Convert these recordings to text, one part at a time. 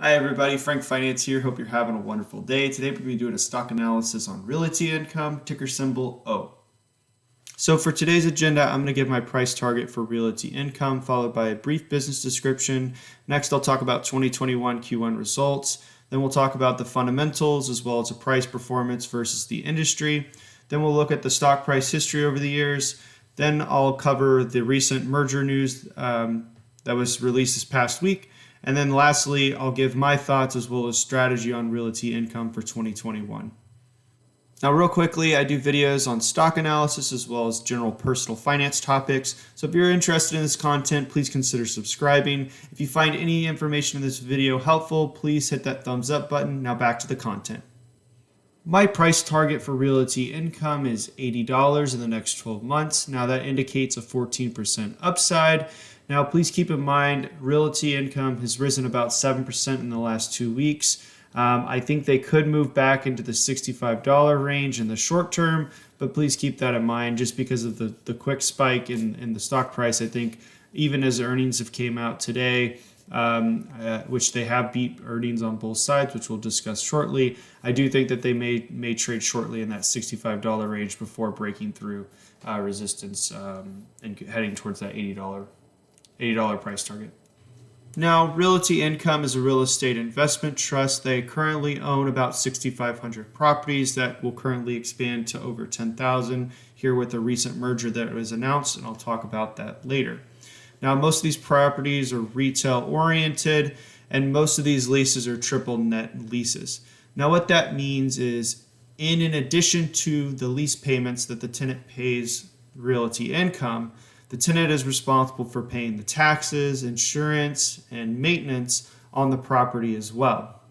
Hi everybody, Frank Finance here. Hope you're having a wonderful day. Today we're going to be doing a stock analysis on Realty Income, ticker symbol O. So for today's agenda, I'm going to give my price target for Realty Income, followed by a brief business description. Next, I'll talk about 2021 Q1 results. Then we'll talk about the fundamentals as well as the price performance versus the industry. Then we'll look at the stock price history over the years. Then I'll cover the recent merger news that was released this past week. And then lastly, I'll give my thoughts as well as strategy on Realty Income for 2021. Now, real quickly, I do videos on stock analysis as well as general personal finance topics. So if you're interested in this content, please consider subscribing. If you find any information in this video helpful, please hit that thumbs up button. Now back to the content. My price target for Realty Income is $80 in the next 12 months. Now that indicates a 14% upside. Now, please keep in mind, Realty Income has risen about 7% in the last 2 weeks. I think they could move back into the $65 range in the short term, but please keep that in mind just because of the quick spike in the stock price. I think even as earnings have came out today, which they have beat earnings on both sides, which we'll discuss shortly, I do think that they may trade shortly in that $65 range before breaking through resistance and heading towards that $80 price target. Now, Realty Income is a real estate investment trust. They currently own about 6,500 properties that will currently expand to over 10,000 here with the recent merger that was announced, and I'll talk about that later. Now, most of these properties are retail oriented, and most of these leases are triple net leases. Now, what that means is in addition to the lease payments that the tenant pays Realty Income, the tenant is responsible for paying the taxes, insurance, and maintenance on the property as well.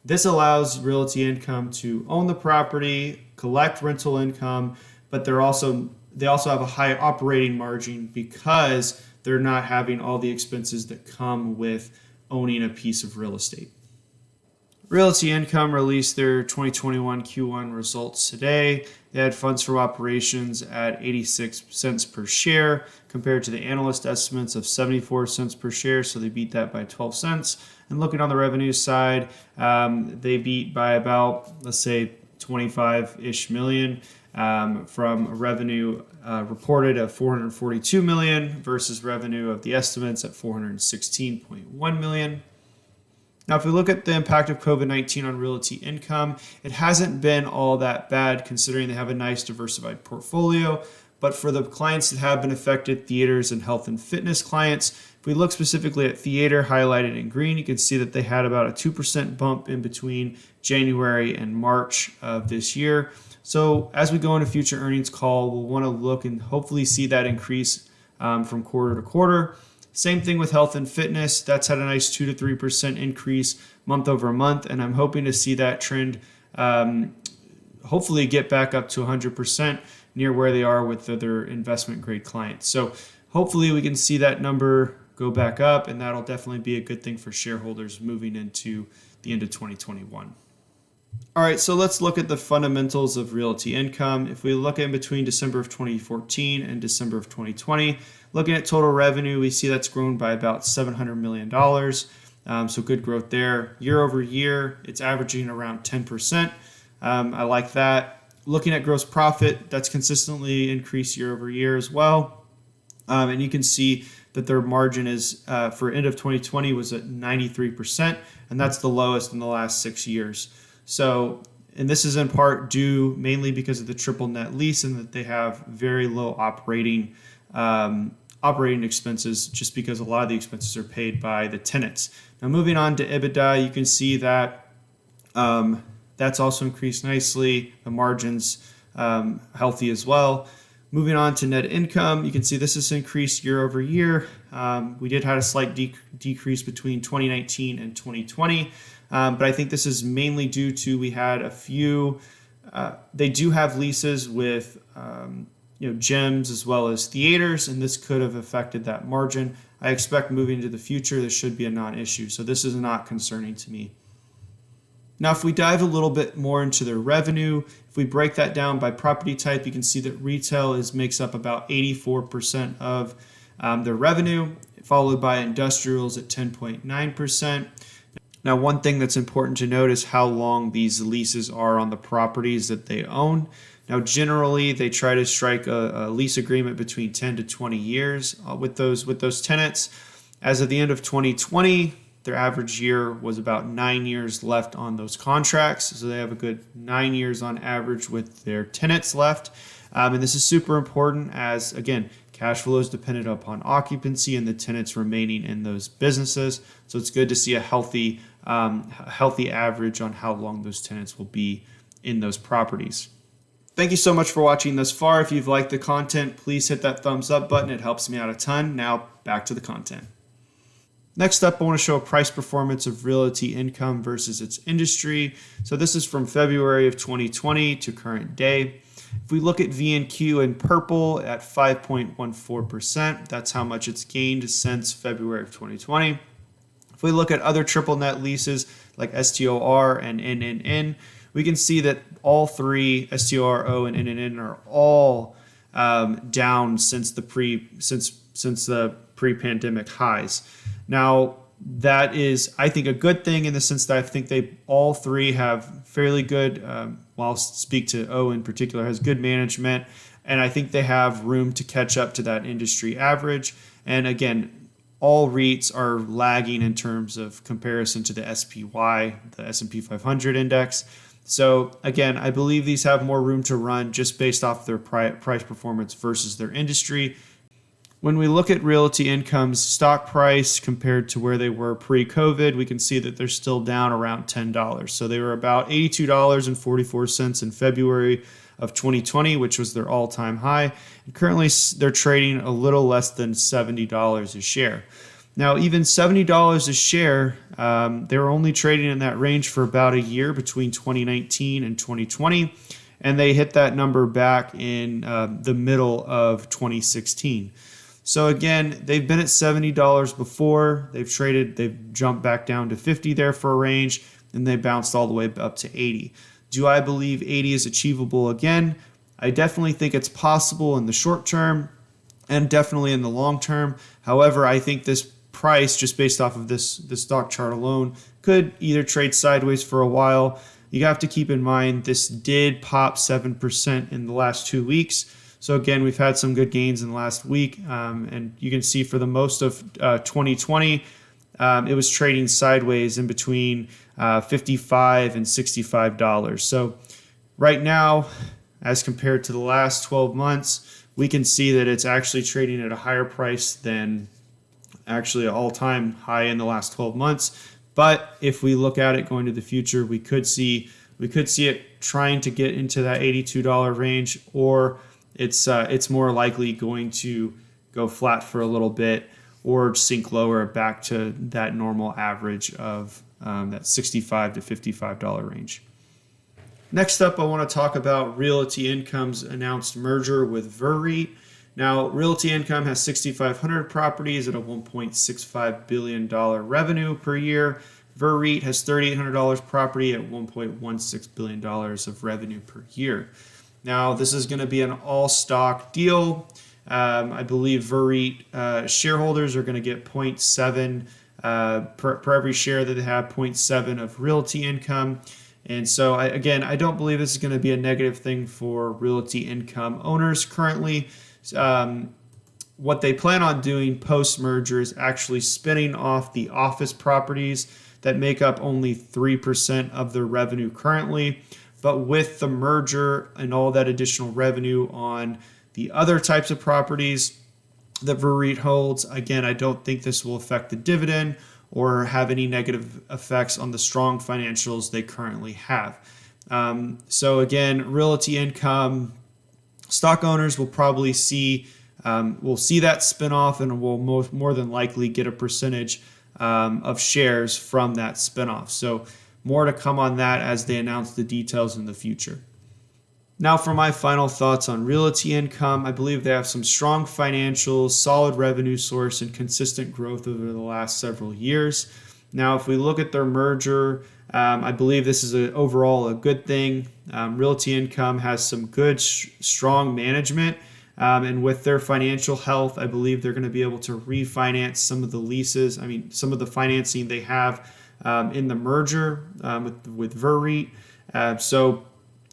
This allows Realty Income to own the property, collect rental income, but they also have a high operating margin because they're not having all the expenses that come with owning a piece of real estate. Realty Income released their 2021 Q1 results today. They had funds from operations at 86 cents per share compared to the analyst estimates of 74 cents per share, so they beat that by 12 cents. And looking on the revenue side, they beat by about, let's say, 25-ish million from a revenue reported of 442 million versus revenue of the estimates at 416.1 million. Now, if we look at the impact of COVID-19 on Realty Income, it hasn't been all that bad considering they have a nice diversified portfolio. But for the clients that have been affected, theaters and health and fitness clients, if we look specifically at theater highlighted in green, you can see that they had about a 2% bump in between January and March of this year. So as we go into future earnings call, we'll want to look and hopefully see that increase from quarter to quarter. Same thing with health and fitness. That's had a nice 2 to 3% increase month over month, and I'm hoping to see that trend hopefully get back up to 100% near where they are with other investment grade clients. So hopefully we can see that number go back up, and that'll definitely be a good thing for shareholders moving into the end of 2021. All right, so let's look at the fundamentals of Realty Income. If we look in between December of 2014 and December of 2020, looking at total revenue, we see that's grown by about $700 million. So good growth there. Year over year, it's averaging around 10%. I like that. Looking at gross profit, that's consistently increased year over year as well. And you can see that their margin is for end of 2020 was at 93%, and that's the lowest in the last 6 years. So, and this is in part due mainly because of the triple net lease and that they have very low operating expenses just because a lot of the expenses are paid by the tenants. Now moving on to EBITDA, you can see that that's also increased nicely. The margins healthy as well. Moving on to net income, you can see this has increased year over year. We did have a slight decrease between 2019 and 2020. But I think this is mainly due to we had a few, they do have leases with gyms as well as theaters, and this could have affected that margin. I expect moving into the future, this should be a non-issue. So this is not concerning to me. Now, if we dive a little bit more into their revenue, if we break that down by property type, you can see that retail makes up about 84% of their revenue, followed by industrials at 10.9%. Now, one thing that's important to note is how long these leases are on the properties that they own. Now, generally, they try to strike a lease agreement between 10 to 20 years with those tenants. As of the end of 2020, their average year was about 9 years left on those contracts. So they have a good 9 years on average with their tenants left. And this is super important as, again, cash flow is dependent upon occupancy and the tenants remaining in those businesses. So it's good to see a healthy average on how long those tenants will be in those properties. Thank you so much for watching thus far. If you've liked the content, please hit that thumbs up button. It helps me out a ton. Now back to the content. Next up, I want to show a price performance of Realty Income versus its industry. So this is from February of 2020 to current day. If we look at VNQ in purple at 5.14%, that's how much it's gained since February of 2020. If we look at other triple net leases like STOR and NNN, we can see that all three, STRO and NNN, are all down since the pre-pandemic highs. Now, that is, I think, a good thing in the sense that I think they all three have fairly good, I'll speak to O in particular, has good management, and I think they have room to catch up to that industry average. And again, all REITs are lagging in terms of comparison to the SPY, the S&P 500 index. So again, I believe these have more room to run just based off their price performance versus their industry. When we look at Realty Income's stock price compared to where they were pre-COVID, we can see that they're still down around $10. So they were about $82.44 in February of 2020, which was their all-time high. And currently, they're trading a little less than $70 a share. Now, even $70 a share, they were only trading in that range for about a year between 2019 and 2020, and they hit that number back in the middle of 2016. So again, they've been at $70 before. They've jumped back down to 50 there for a range, and they bounced all the way up to 80. Do I believe 80 is achievable again? I definitely think it's possible in the short term and definitely in the long term. However, I think this price, just based off of this stock chart alone, could either trade sideways for a while. You have to keep in mind this did pop 7% in the last 2 weeks. So again, we've had some good gains in the last week, and you can see for the most of 2020, it was trading sideways in between $55 and $65. So right now, as compared to the last 12 months, we can see that it's actually trading at a higher price than actually an all-time high in the last 12 months. But if we look at it going to the future, we could see it trying to get into that $82 range, or it's more likely going to go flat for a little bit or sink lower back to that normal average of that $65 to $55 range. Next up, I want to talk about Realty Income's announced merger with VEREIT. Now, Realty Income has 6,500 properties at a $1.65 billion revenue per year. VEREIT has $3,800 property at $1.16 billion of revenue per year. Now, this is going to be an all-stock deal. I believe VEREIT shareholders are going to get 0.7 per every share that they have, 0.7 of Realty Income. And so, I don't believe this is going to be a negative thing for Realty Income owners currently. What they plan on doing post-merger is actually spinning off the office properties that make up only 3% of their revenue currently. But with the merger and all that additional revenue on the other types of properties that VEREIT holds, again, I don't think this will affect the dividend or have any negative effects on the strong financials they currently have. So again, Realty Income stock owners will probably see that spinoff and will more than likely get a percentage of shares from that spinoff. So more to come on that as they announce the details in the future. Now for my final thoughts on Realty Income, I believe they have some strong financials, solid revenue source, and consistent growth over the last several years. Now, if we look at their merger, I believe this is overall a good thing. Realty Income has some good, strong management, and with their financial health, I believe they're going to be able to refinance some of the leases. Some of the financing they have in the merger with VEREIT. So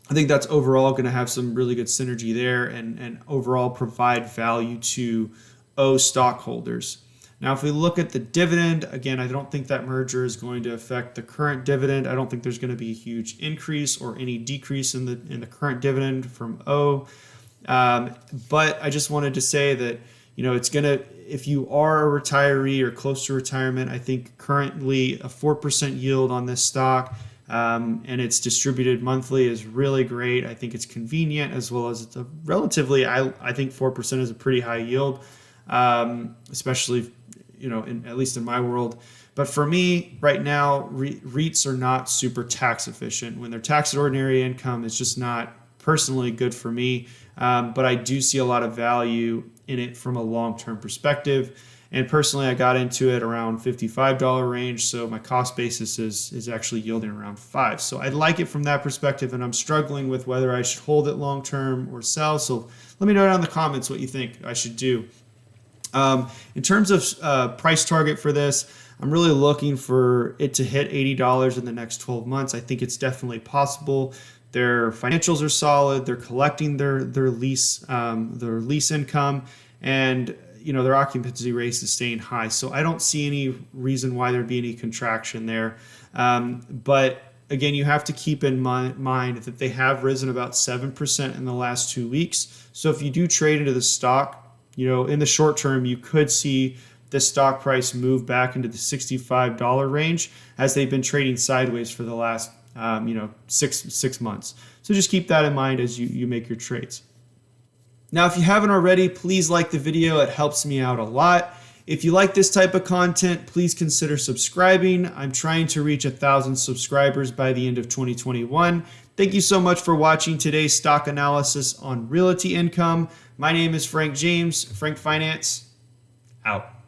I think that's overall going to have some really good synergy there and overall provide value to O stockholders. Now, if we look at the dividend, again, I don't think that merger is going to affect the current dividend. I don't think there's going to be a huge increase or any decrease in the current dividend from O. But I just wanted to say that, it's going to, if you are a retiree or close to retirement, I think currently a 4% yield on this stock, and it's distributed monthly, is really great. I think it's convenient, as well as it's a relatively, I think 4% is a pretty high yield, especially, at least in my world. But for me right now, REITs are not super tax efficient. When they're taxed at ordinary income, it's just not personally good for me. But I do see a lot of value in it from a long-term perspective. And personally, I got into it around $55 range. So my cost basis is actually yielding around $5. So I like it from that perspective, and I'm struggling with whether I should hold it long-term or sell. So let me know down in the comments what you think I should do. In terms of price target for this, I'm really looking for it to hit $80 in the next 12 months. I think it's definitely possible. Their financials are solid. They're collecting their lease income, and their occupancy rate is staying high. So I don't see any reason why there'd be any contraction there. But again, you have to keep in mind that they have risen about 7% in the last 2 weeks. So if you do trade into the stock, in the short term, you could see the stock price move back into the $65 range, as they've been trading sideways for the last, 6 months. So just keep that in mind as you make your trades. Now, if you haven't already, please like the video. It helps me out a lot. If you like this type of content, please consider subscribing. I'm trying to reach 1,000 subscribers by the end of 2021. Thank you so much for watching today's stock analysis on Realty Income. My name is Frank James, Frank Finance, out.